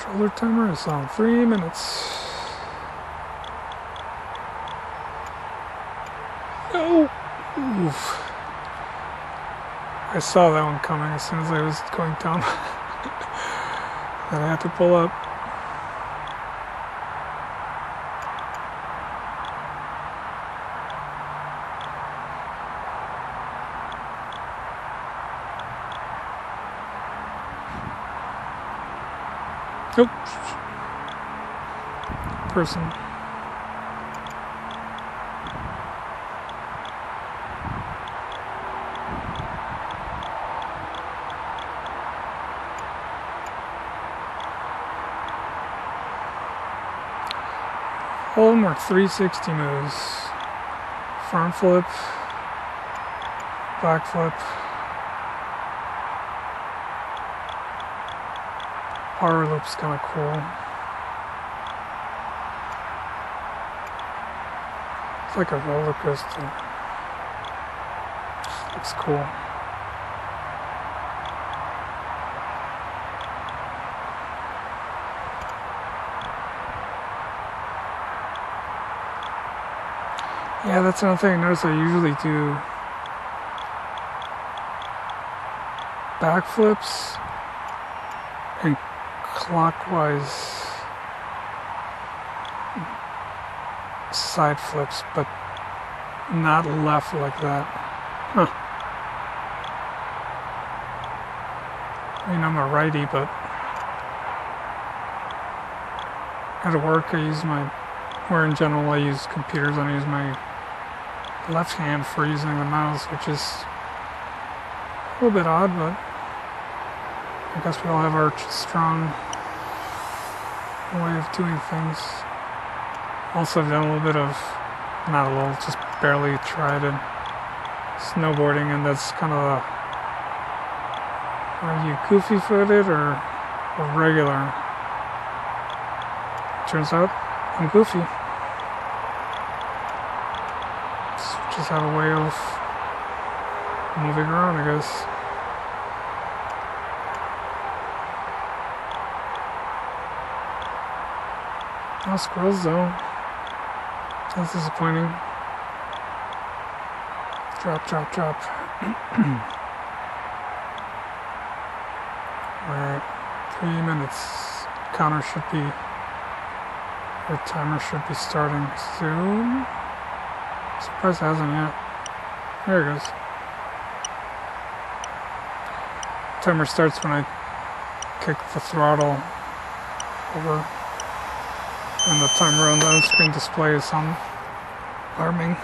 Shoulder timer is on 3 minutes. No! Oof. I saw that one coming as soon as I was going down. That I had to pull up. Nope. Person. All of them are 360 moves. Front flip, back flip, power loop's kind of cool. It's like a roller coaster. Looks cool. Yeah, that's another thing I notice. I usually do backflips and clockwise side flips, but not left like that. Huh. I mean, I'm a righty, but at work I use my, or in general I use computers, I use my left hand for using the mouse, which is a little bit odd, but I guess we all have our strong way of doing things. Also, I've done a little bit of, not a little, just barely tried it, snowboarding, and that's kind of a, are you goofy footed or regular? Turns out I'm goofy. Just have a way of moving around, I guess. No squirrels though. That's disappointing. Drop, drop, drop. Alright, 3 minutes. Counter should be, or timer should be starting soon. Surprised it hasn't yet. There it goes. Timer starts when I kick the throttle over, and the timer on the on-screen display is on alarming.